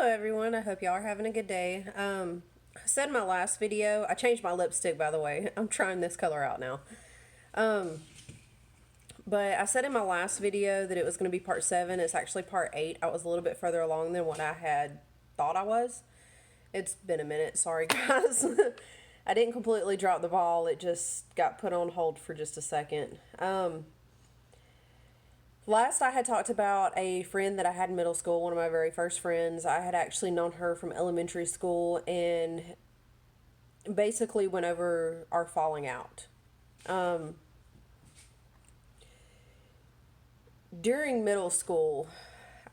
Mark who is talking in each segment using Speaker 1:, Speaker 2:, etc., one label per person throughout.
Speaker 1: Hello everyone, I hope y'all are having a good day. I said in my last video, I changed my lipstick by the way. I'm trying this color out now. But I said in my last video that it was going to be part 7. It's actually part 8. I was a little bit further along than what I had thought I was. It's been a minute, sorry guys. I didn't completely drop the ball, it just got put on hold for just a second. Last I had talked about a friend that I had in middle school, one of my very first friends. I had actually known her from elementary school and basically went over our falling out. During middle school,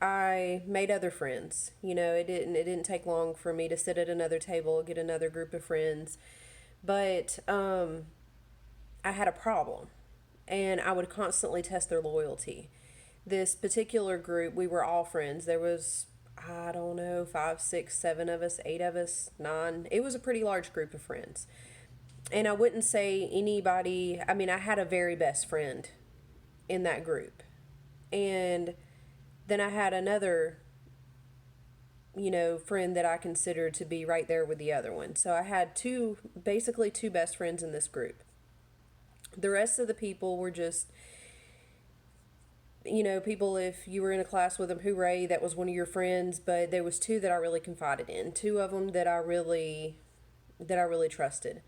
Speaker 1: I made other friends. You know, it didn't take long for me to sit at another table, get another group of friends. But I had a problem, and I would constantly test their loyalty. This particular group, we were all friends. There was, I don't know, 5, 6, 7 of us, 8 of us, 9. It was a pretty large group of friends. And I wouldn't say anybody, I mean, I had a very best friend in that group. And then I had another, friend that I considered to be right there with the other one. So I had basically two best friends in this group. The rest of the people were just, people, if you were in a class with them, hooray, that was one of your friends. But there was two that I really confided in, two of them that I really trusted.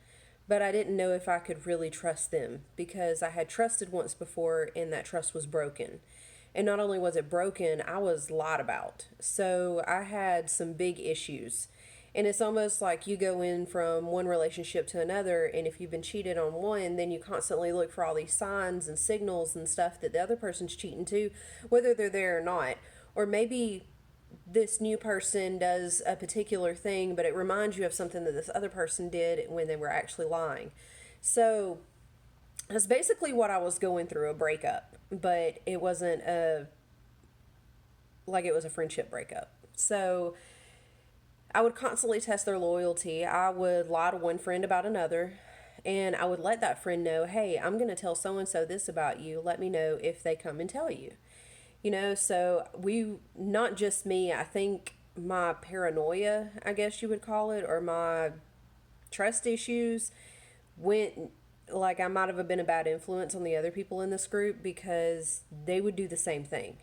Speaker 1: But I didn't know if I could really trust them because I had trusted once before and that trust was broken. And not only was it broken, I was lied about. So I had some big issues. And it's almost like you go in from one relationship to another, and if you've been cheated on one, then you constantly look for all these signs and signals and stuff that the other person's cheating too, whether they're there or not. Or maybe this new person does a particular thing, but it reminds you of something that this other person did when they were actually lying. So that's basically what I was going through, a breakup, but it wasn't it was a friendship breakup. So I would constantly test their loyalty. I would lie to one friend about another, and I would let that friend know, hey, I'm going to tell so and so this about you. Let me know if they come and tell you. So not just me, I think my paranoia, I guess you would call it, or my trust issues went, like, I might have been a bad influence on the other people in this group because they would do the same thing.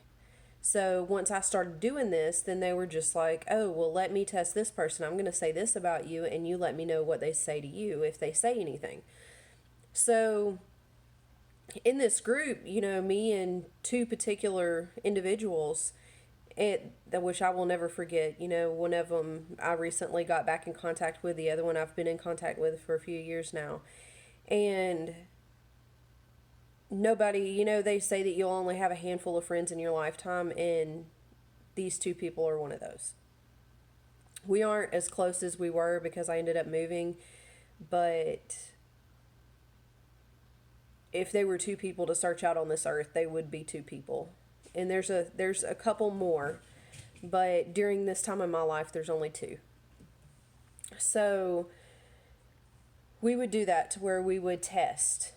Speaker 1: So once I started doing this, then they were just like, oh, well, let me test this person. I'm going to say this about you, and you let me know what they say to you if they say anything. So in this group, me and two particular individuals, which I will never forget. One of them I recently got back in contact with. The other one I've been in contact with for a few years now. And nobody, they say that you'll only have a handful of friends in your lifetime, and these two people are one of those. We aren't as close as we were because I ended up moving, but if they were two people to search out on this earth, they would be two people. And there's a couple more, but during this time in my life, there's only two. So we would do that to where we would test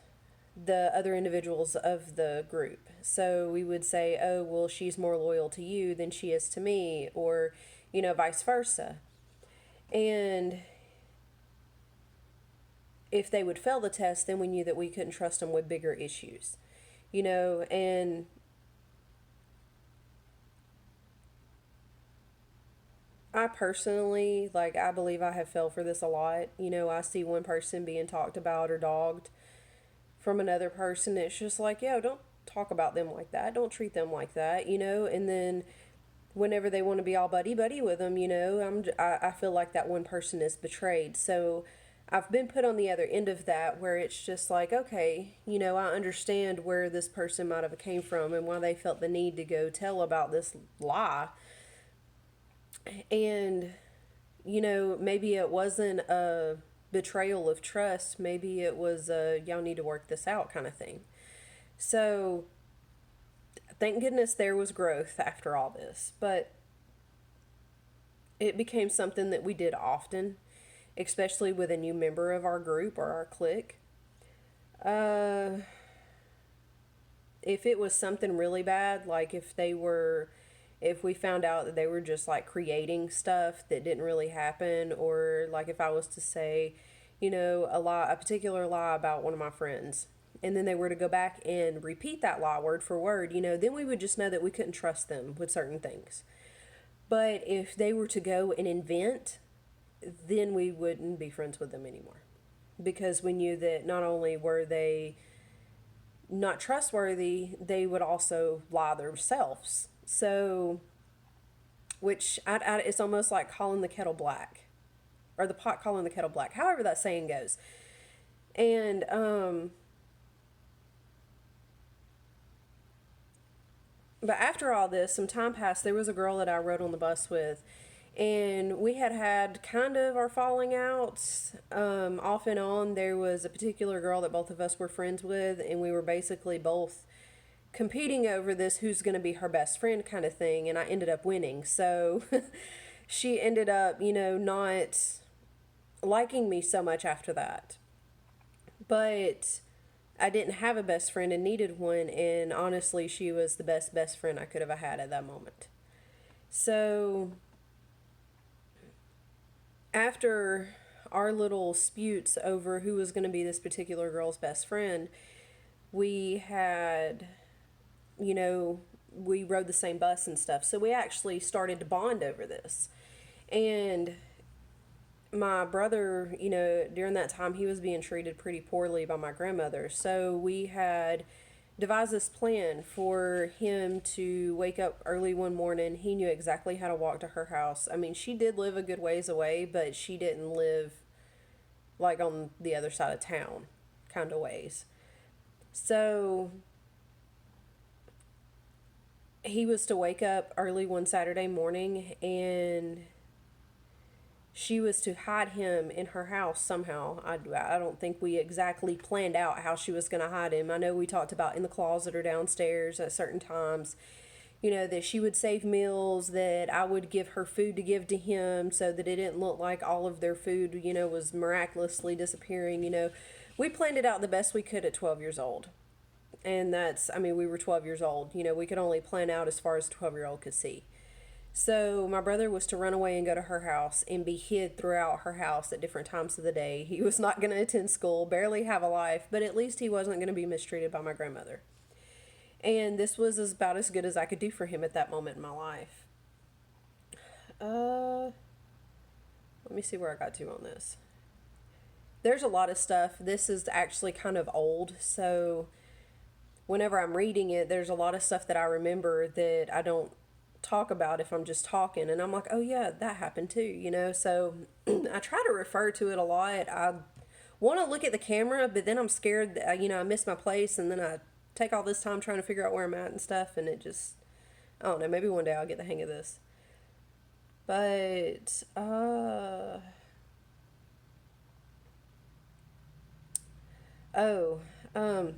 Speaker 1: the other individuals of the group. So we would say, oh, well, she's more loyal to you than she is to me, or, vice versa. And if they would fail the test, then we knew that we couldn't trust them with bigger issues, and I personally, I believe I have fell for this a lot. I see one person being talked about or dogged from another person. It's just like, yo, don't talk about them like that. Don't treat them like that, and then whenever they want to be all buddy buddy with them, I feel like that one person is betrayed. So I've been put on the other end of that where it's just like, okay, I understand where this person might have came from and why they felt the need to go tell about this lie. And, maybe it wasn't a betrayal of trust. Maybe it was a y'all need to work this out kind of thing. So thank goodness there was growth after all this. But it became something that we did often, especially with a new member of our group or our clique. If it was something really bad, like if they were, If we found out that they were just like creating stuff that didn't really happen, or like if I was to say, a particular lie about one of my friends, and then they were to go back and repeat that lie word for word, then we would just know that we couldn't trust them with certain things. But if they were to go and invent, then we wouldn't be friends with them anymore. Because we knew that not only were they not trustworthy, they would also lie themselves. So, it's almost like calling the kettle black, or the pot calling the kettle black, however that saying goes. And, but after all this, some time passed. There was a girl that I rode on the bus with, and we had kind of our falling outs off and on. There was a particular girl that both of us were friends with, and we were basically both competing over this who's going to be her best friend kind of thing, and I ended up winning. So she ended up, not liking me so much after that. But I didn't have a best friend and needed one, and honestly, she was the best friend I could have had at that moment. So after our little sputes over who was going to be this particular girl's best friend, we had, we rode the same bus and stuff. So we actually started to bond over this. And my brother, during that time, he was being treated pretty poorly by my grandmother. So we had devised this plan for him to wake up early one morning. He knew exactly how to walk to her house. I mean, she did live a good ways away, but she didn't live like on the other side of town kind of ways. So he was to wake up early one Saturday morning, and she was to hide him in her house somehow. I don't think we exactly planned out how she was going to hide him. I know we talked about in the closet or downstairs at certain times, that she would save meals, that I would give her food to give to him so that it didn't look like all of their food, was miraculously disappearing. We planned it out the best we could at 12 years old. And we were 12 years old. We could only plan out as far as a 12-year-old could see. So my brother was to run away and go to her house and be hid throughout her house at different times of the day. He was not going to attend school, barely have a life, but at least he wasn't going to be mistreated by my grandmother. And this was about as good as I could do for him at that moment in my life. Let me see where I got to on this. There's a lot of stuff. This is actually kind of old, so whenever I'm reading it, there's a lot of stuff that I remember that I don't talk about if I'm just talking, and I'm like, oh yeah, that happened too, so I try to refer to it a lot. I want to look at the camera, but then I'm scared that I miss my place, and then I take all this time trying to figure out where I'm at and stuff, and it just, I don't know, maybe one day I'll get the hang of this. But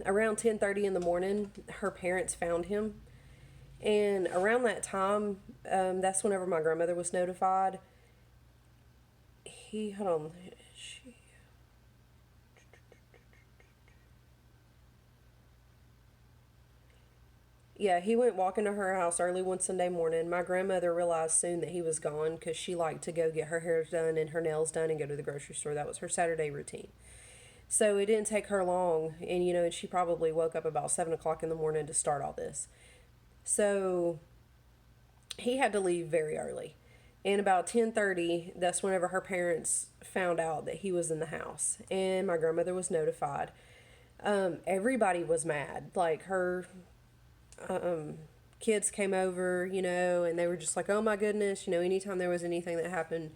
Speaker 1: around 10:30 in the morning, her parents found him. And around that time, that's whenever my grandmother was notified. Hold on. Yeah, he went walking to her house early one Sunday morning. My grandmother realized soon that he was gone because she liked to go get her hair done and her nails done and go to the grocery store. That was her Saturday routine. So it didn't take her long, and and she probably woke up about 7 o'clock in the morning to start all this. So he had to leave very early. And about 10:30, that's whenever her parents found out that he was in the house. And my grandmother was notified. Everybody was mad. Like her kids came over, and they were just like, oh my goodness, anytime there was anything that happened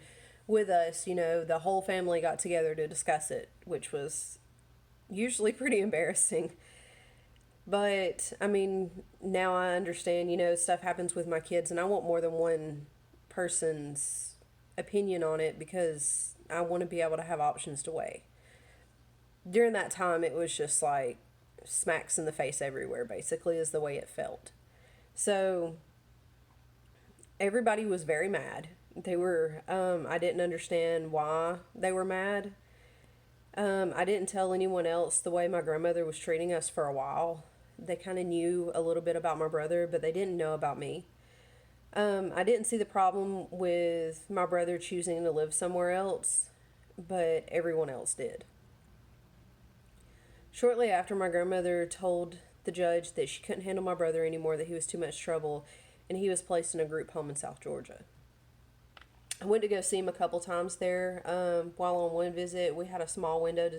Speaker 1: with us, the whole family got together to discuss it, which was usually pretty embarrassing. But, now I understand, stuff happens with my kids, and I want more than one person's opinion on it because I want to be able to have options to weigh. During that time, it was just like smacks in the face everywhere, basically, is the way it felt. So, everybody was very mad. They were, I didn't understand why they were mad. I didn't tell anyone else the way my grandmother was treating us for a while. They kind of knew a little bit about my brother, but they didn't know about me. I didn't see the problem with my brother choosing to live somewhere else, but everyone else did. Shortly after, my grandmother told the judge that she couldn't handle my brother anymore, that he was too much trouble, and he was placed in a group home in South Georgia. I went to go see him a couple times there. While on one visit, we had a small window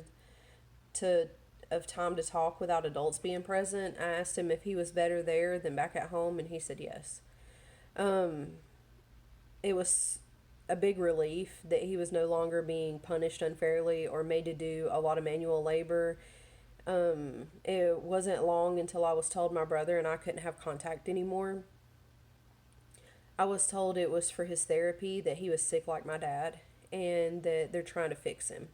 Speaker 1: to of time to talk without adults being present. I asked him if he was better there than back at home, and he said yes. Um, it was a big relief that he was no longer being punished unfairly or made to do a lot of manual labor. It wasn't long until I was told my brother and I couldn't have contact anymore. I was told it was for his therapy, that he was sick like my dad, and that they're trying to fix him.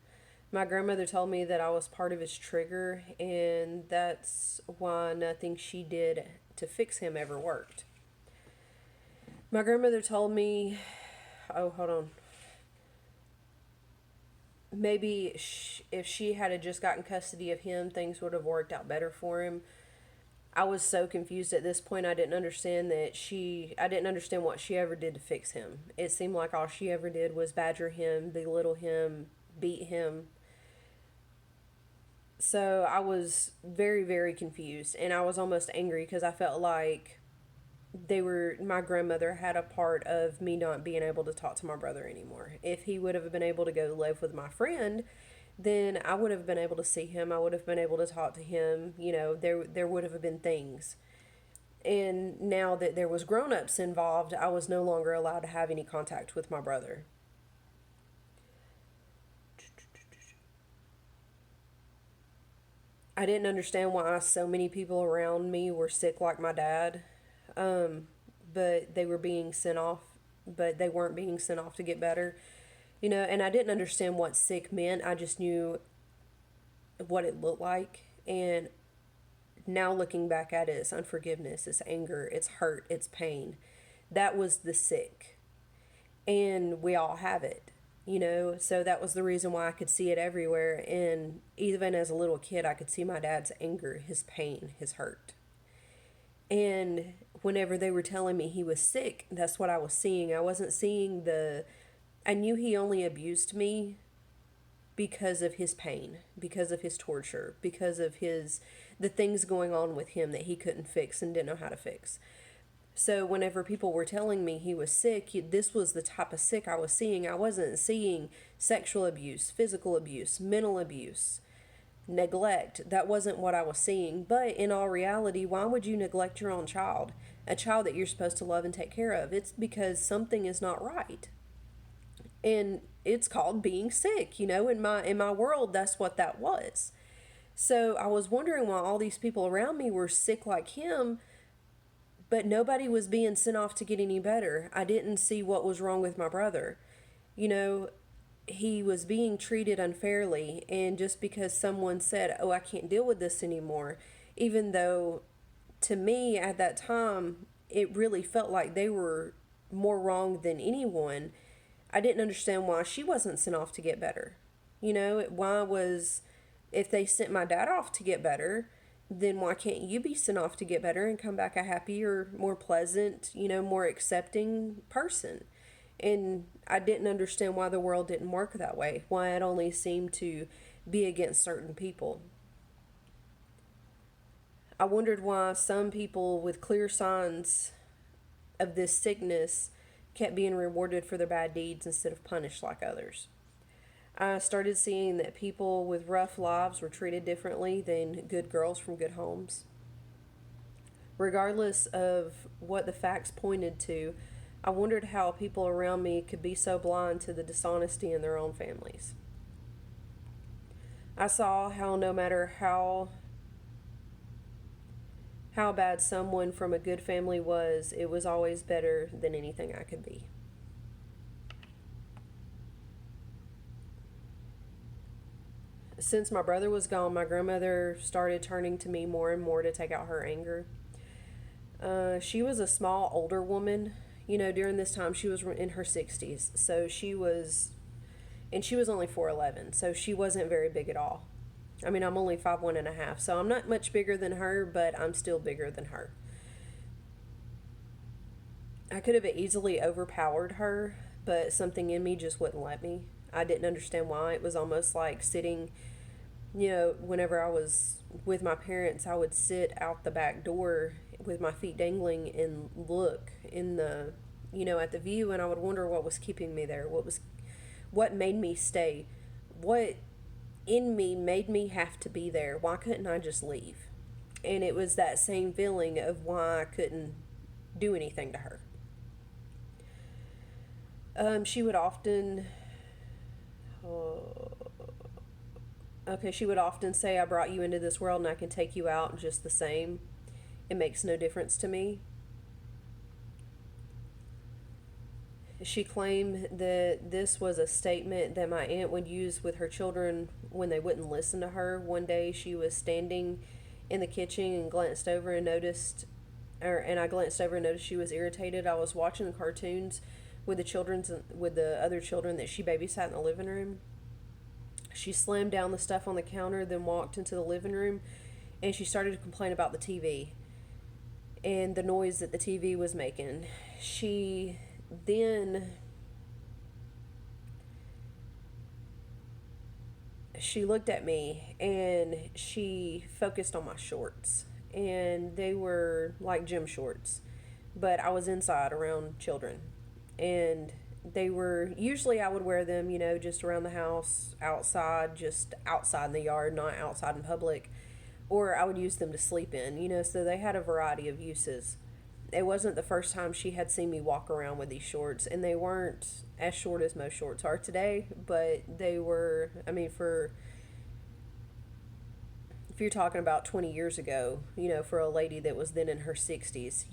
Speaker 1: My grandmother told me that I was part of his trigger, and that's why nothing she did to fix him ever worked. My grandmother told me, oh, hold on. Maybe if she had just gotten custody of him, things would have worked out better for him. I was so confused at this point. I didn't understand I didn't understand what she ever did to fix him. It seemed like all she ever did was badger him, belittle him, beat him. So I was very, very confused, and I was almost angry because I felt like my grandmother had a part of me not being able to talk to my brother anymore. If he would have been able to go live with my friend, then I would have been able to see him. I would have been able to talk to him. There would have been things. And now that there was grown-ups involved, I was no longer allowed to have any contact with my brother. I didn't understand why so many people around me were sick like my dad. But they were being sent off, but they weren't being sent off to get better. And I didn't understand what sick meant. I just knew what it looked like. And now looking back at it, it's unforgiveness, it's anger, it's hurt, it's pain. That was the sick. And we all have it, So that was the reason why I could see it everywhere. And even as a little kid, I could see my dad's anger, his pain, his hurt. And whenever they were telling me he was sick, that's what I was seeing. I wasn't seeing I knew he only abused me because of his pain, because of his torture, because of the things going on with him that he couldn't fix and didn't know how to fix. So whenever people were telling me he was sick, this was the type of sick I was seeing. I wasn't seeing sexual abuse, physical abuse, mental abuse, neglect. That wasn't what I was seeing. But in all reality, why would you neglect your own child? A child that you're supposed to love and take care of. It's because something is not right. And it's called being sick, in my world, that's what that was. So I was wondering why all these people around me were sick like him, but nobody was being sent off to get any better. I didn't see what was wrong with my brother. He was being treated unfairly, and just because someone said, oh, I can't deal with this anymore, even though to me at that time it really felt like they were more wrong than anyone, I didn't understand why she wasn't sent off to get better. If they sent my dad off to get better, then why can't you be sent off to get better and come back a happier, more pleasant, more accepting person? And I didn't understand why the world didn't work that way, why it only seemed to be against certain people. I wondered why some people with clear signs of this sickness kept being rewarded for their bad deeds instead of punished like others. I started seeing that people with rough lives were treated differently than good girls from good homes. Regardless of what the facts pointed to, I wondered how people around me could be so blind to the dishonesty in their own families. I saw how no matter how bad someone from a good family was, it was always better than anything I could be. Since my brother was gone, my grandmother started turning to me more and more to take out her anger. She was a small, older woman. During this time, she was in her 60s. So she was only 4'11", so she wasn't very big at all. I mean, I'm only 5'1.5", so I'm not much bigger than her, but I'm still bigger than her. I could have easily overpowered her, but something in me just wouldn't let me. I didn't understand why. It was almost like sitting, whenever I was with my parents, I would sit out the back door with my feet dangling and look in the, at the view, and I would wonder what was keeping me there. What made me stay? What in me made me have to be there? Why couldn't I just leave? And it was that same feeling of why I couldn't do anything to her. She would often, okay, she would often say, I brought you into this world and I can take you out just the same. It makes no difference to me. She claimed that this was a statement that my aunt would use with her children when they wouldn't listen to her. One day she was standing in the kitchen and glanced over and noticed, and I glanced over and noticed she was irritated. I was watching the cartoons with the other children that she babysat in the living room. She slammed down the stuff on the counter, then walked into the living room, and she started to complain about the TV and the noise that the TV was making. Then she looked at me and she focused on my shorts, and they were like gym shorts, but I was inside around children, and they were usually I would wear them, just around the house, outside, just outside in the yard, not outside in public, or I would use them to sleep in, so they had a variety of uses. It wasn't the first time she had seen me walk around with these shorts, and they weren't as short as most shorts are today, but they were, for if you're talking about 20 years ago, for a lady that was then in her 60s,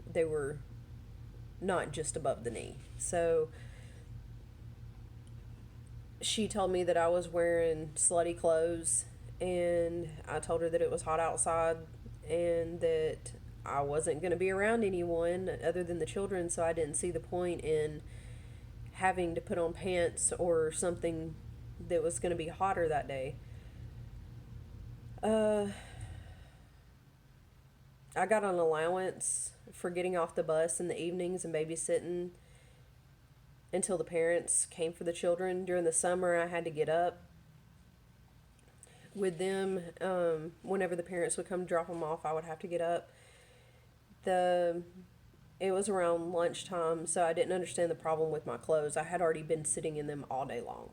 Speaker 1: they were not just above the knee. So she told me that I was wearing slutty clothes, and I told her that it was hot outside and that I wasn't going to be around anyone other than the children, so I didn't see the point in having to put on pants or something that was going to be hotter that day. I got an allowance for getting off the bus in the evenings and babysitting until the parents came for the children. During the summer, I had to get up with them. Whenever the parents would come drop them off, I would have to get up. It was around lunchtime, so I didn't understand the problem with my clothes. I had already been sitting in them all day long.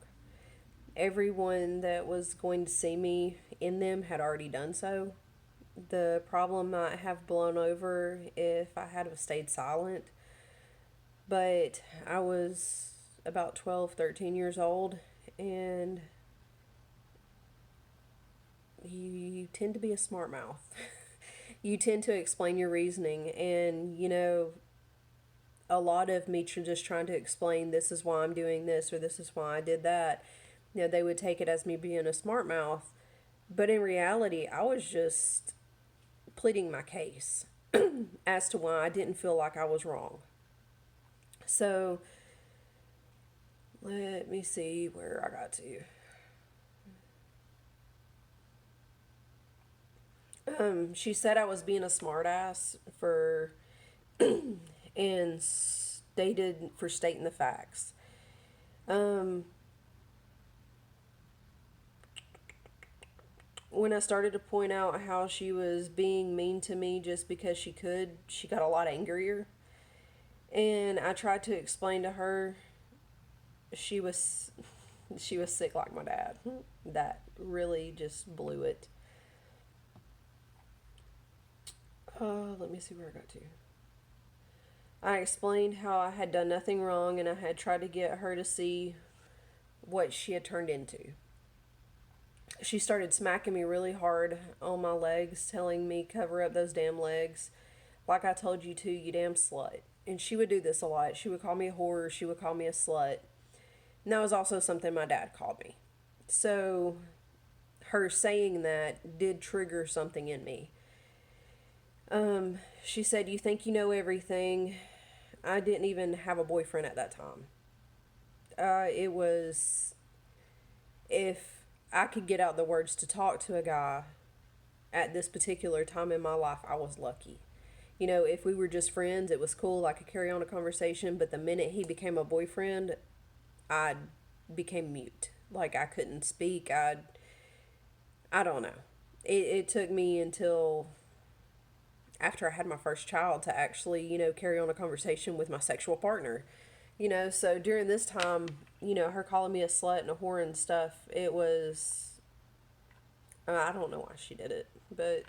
Speaker 1: Everyone that was going to see me in them had already done so. The problem might have blown over if I had stayed silent, but I was about 12, 13 years old, and you tend to be a smart mouth. You tend to explain your reasoning, and a lot of me just trying to explain, this is why I'm doing this, or this is why I did that. They would take it as me being a smart mouth, but in reality, I was just pleading my case as to why I didn't feel like I was wrong. So let me see where I got to. She said I was being a smartass for and stated for stating the facts. When I started to point out how she was being mean to me just because she could, she got a lot angrier. And I tried to explain to her she was sick like my dad. That really just blew it. Let me see where I got to. I explained how I had done nothing wrong and I had tried to get her to see what she had turned into. She started smacking me really hard on my legs, telling me, cover up those damn legs. Like I told you to, you damn slut. And she would do this a lot. She would call me a whore. She would call me a slut. And that was also something my dad called me. So her saying that did trigger something in me. She said, you think you know everything. I didn't even have a boyfriend at that time. It was, if I could get out the words to talk to a guy at this particular time in my life, I was lucky. You know, if we were just friends, it was cool. I could carry on a conversation. But the minute he became a boyfriend, I became mute. Like I couldn't speak. I don't know. It took me until after I had my first child to actually, carry on a conversation with my sexual partner. So during this time, her calling me a slut and a whore and stuff, it was, I don't know why she did it, but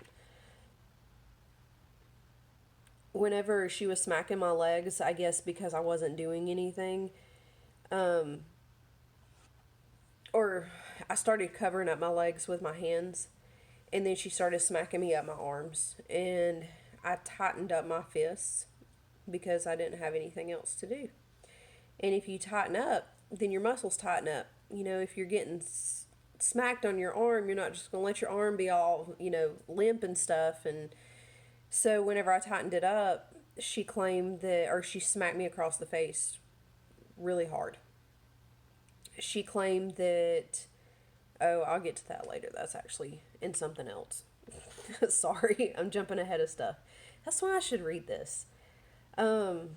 Speaker 1: whenever she was smacking my legs, I guess because I wasn't doing anything, um, or I started covering up my legs with my hands, and then she started smacking me up my arms, and I tightened up my fists because I didn't have anything else to do. And if you tighten up, then your muscles tighten up. If you're getting smacked on your arm, you're not just going to let your arm be all, limp and stuff. And so whenever I tightened it up, she claimed that, or she smacked me across the face really hard. She claimed that, oh, I'll get to that later. That's actually in something else. Sorry, I'm jumping ahead of stuff. That's why I should read this. Um,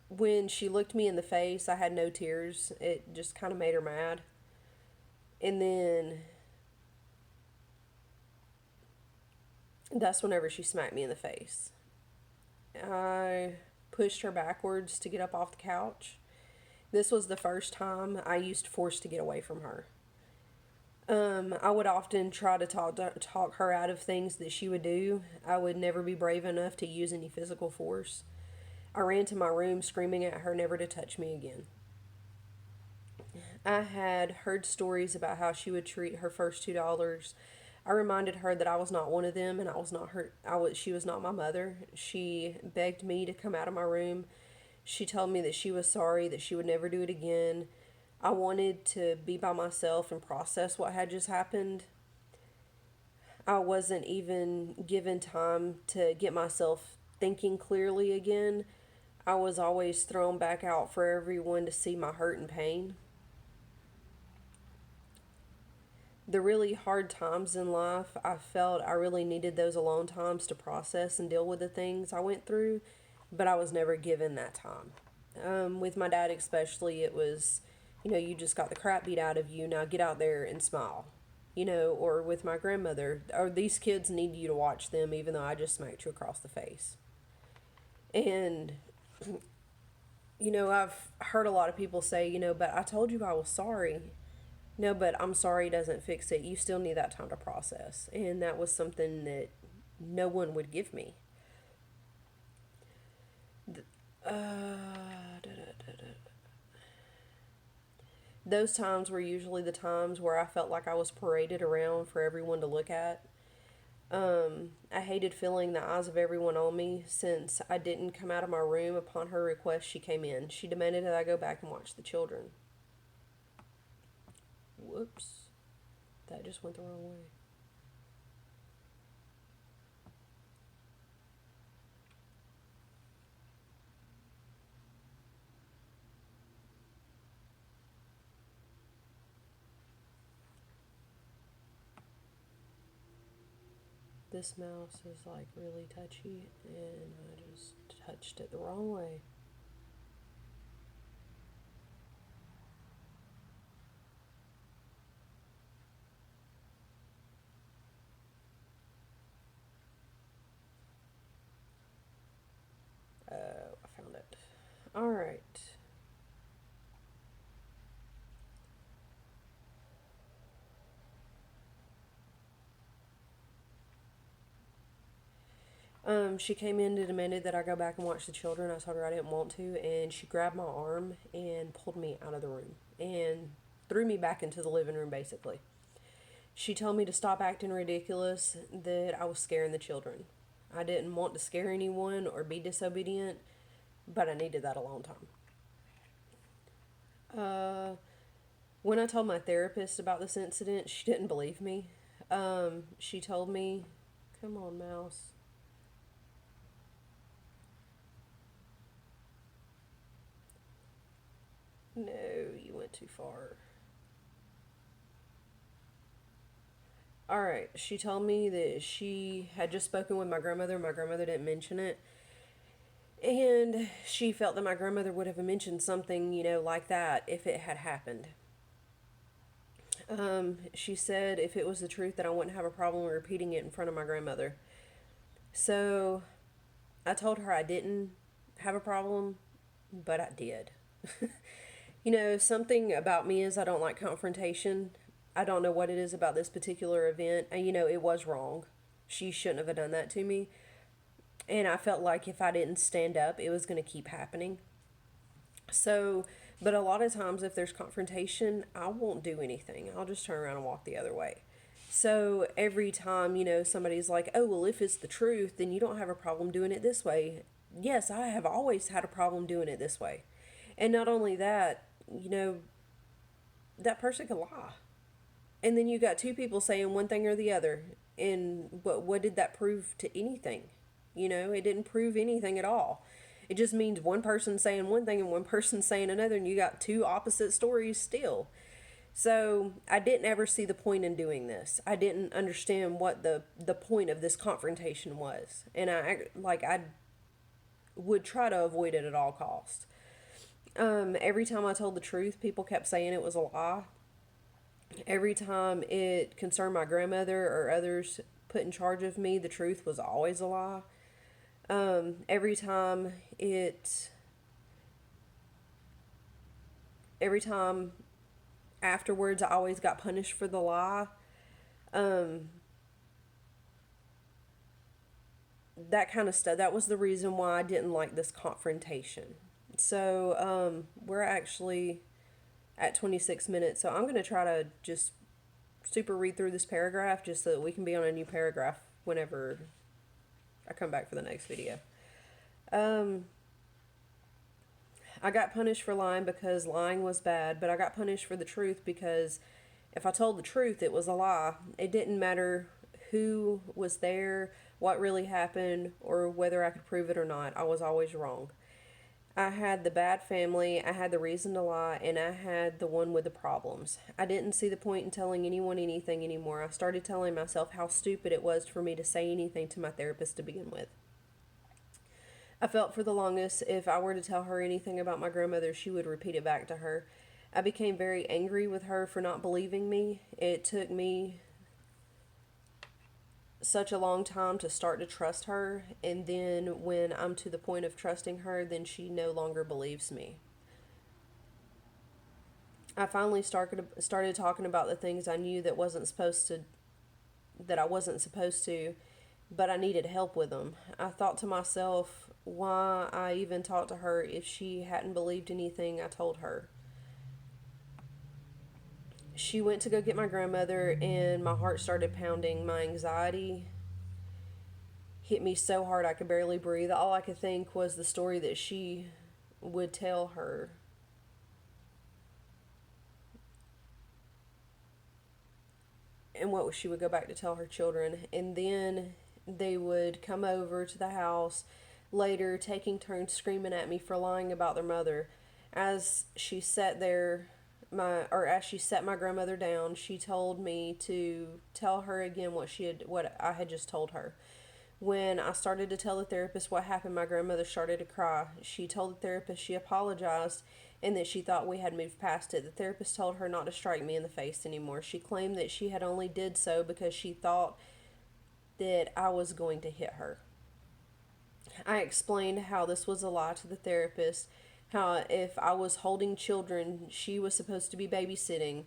Speaker 1: when she looked me in the face, I had no tears. It just kind of made her mad. And then that's whenever she smacked me in the face. I pushed her backwards to get up off the couch. This was the first time I used force to get away from her. I would often try to talk her out of things that she would do. I would never be brave enough to use any physical force. I ran to my room screaming at her never to touch me again. I had heard stories about how she would treat her first $2. I reminded her that I was not one of them and I was not her. She was not my mother. She begged me to come out of my room. She told me that she was sorry, that she would never do it again. I wanted to be by myself and process what had just happened. I wasn't even given time to get myself thinking clearly again. I was always thrown back out for everyone to see my hurt and pain. The really hard times in life, I felt I really needed those alone times to process and deal with the things I went through, but I was never given that time. With my dad, especially, it was, you just got the crap beat out of you, now get out there and smile. Or with my grandmother, or these kids need you to watch them, even though I just smacked you across the face. And, I've heard a lot of people say, but I told you I was sorry. No, but I'm sorry doesn't fix it. You still need that time to process. And that was something that no one would give me. Those times were usually the times where I felt like I was paraded around for everyone to look at. I hated feeling the eyes of everyone on me. Since I didn't come out of my room upon her request, she came in. She demanded that I go back and watch the children. Whoops. That just went the wrong way. This mouse is like really touchy and I just touched it the wrong way. I found it. Alright. She came in and demanded that I go back and watch the children. I told her I didn't want to, and she grabbed my arm and pulled me out of the room and threw me back into the living room, basically. She told me to stop acting ridiculous, that I was scaring the children. I didn't want to scare anyone or be disobedient, but I needed that alone time. Uh, when I told my therapist about this incident, she didn't believe me. She told me, come on, mouse. No, you went too far. All right. She told me that she had just spoken with my grandmother. My grandmother didn't mention it. And she felt that my grandmother would have mentioned something, like that if it had happened. She said if it was the truth, that I wouldn't have a problem repeating it in front of my grandmother. So I told her I didn't have a problem, but I did. Something about me is I don't like confrontation. I don't know what it is about this particular event. And, it was wrong. She shouldn't have done that to me. And I felt like if I didn't stand up, it was going to keep happening. So, but a lot of times if there's confrontation, I won't do anything. I'll just turn around and walk the other way. So every time, somebody's like, oh, well, if it's the truth, then you don't have a problem doing it this way. Yes, I have always had a problem doing it this way. And not only that, that person could lie. And then you got two people saying one thing or the other. And what did that prove to anything? It didn't prove anything at all. It just means one person saying one thing and one person saying another, and you got two opposite stories still. So I didn't ever see the point in doing this. I didn't understand what the point of this confrontation was, and I would try to avoid it at all costs. Every time I told the truth, people kept saying it was a lie. Every time it concerned my grandmother or others put in charge of me, the truth was always a lie. Every time afterwards, I always got punished for the lie. That kind of stuff. That was the reason why I didn't like this confrontation. So, we're actually at 26 minutes. So I'm going to try to just super read through this paragraph just so that we can be on a new paragraph whenever I come back for the next video. I got punished for lying because lying was bad, but I got punished for the truth because if I told the truth, it was a lie. It didn't matter who was there, what really happened, or whether I could prove it or not. I was always wrong. I had the bad family, I had the reason to lie, and I had the one with the problems. I didn't see the point in telling anyone anything anymore. I started telling myself how stupid it was for me to say anything to my therapist to begin with. I felt for the longest if I were to tell her anything about my grandmother, she would repeat it back to her. I became very angry with her for not believing me. It took me such a long time to start to trust her, and then when I'm to the point of trusting her, then she no longer believes me. I finally started talking about the things I knew that I wasn't supposed to, but I needed help with them. I thought to myself why I even talked to her if she hadn't believed anything I told her. She went to go get my grandmother, and my heart started pounding. My anxiety hit me so hard I could barely breathe. All I could think was the story that she would tell her. And what she would go back to tell her children. And then they would come over to the house later, taking turns screaming at me for lying about their mother. As she sat there, as she set my grandmother down, she told me to tell her again what I had just told her. When I started to tell the therapist what happened, my grandmother started to cry. She told the therapist she apologized and that she thought we had moved past it. The therapist told her not to strike me in the face anymore. She claimed that she had only did so because she thought that I was going to hit her. I explained how this was a lie to the therapist, how if I was holding children, she was supposed to be babysitting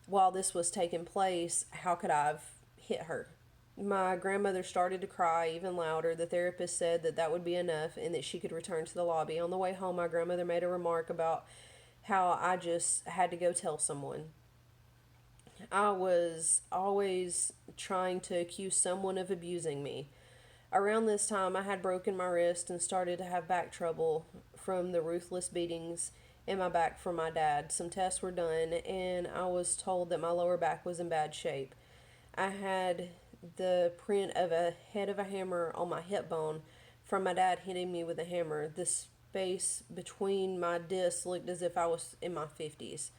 Speaker 1: while this was taking place. How could I have hit her? My grandmother started to cry even louder. The therapist said that that would be enough and that she could return to the lobby. On the way home, my grandmother made a remark about how I just had to go tell someone. I was always trying to accuse someone of abusing me. Around this time, I had broken my wrist and started to have back trouble from the ruthless beatings in my back from my dad. Some tests were done, and I was told that my lower back was in bad shape. I had the print of a head of a hammer on my hip bone from my dad hitting me with a hammer. The space between my discs looked as if I was in my 50s.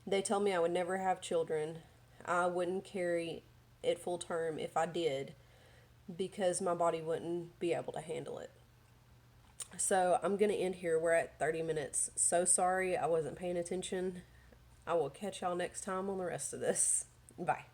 Speaker 1: They told me I would never have children. I wouldn't carry it full term if I did, because my body wouldn't be able to handle it. So I'm going to end here. We're at 30 minutes. So sorry I wasn't paying attention. I will catch y'all next time on the rest of this. Bye.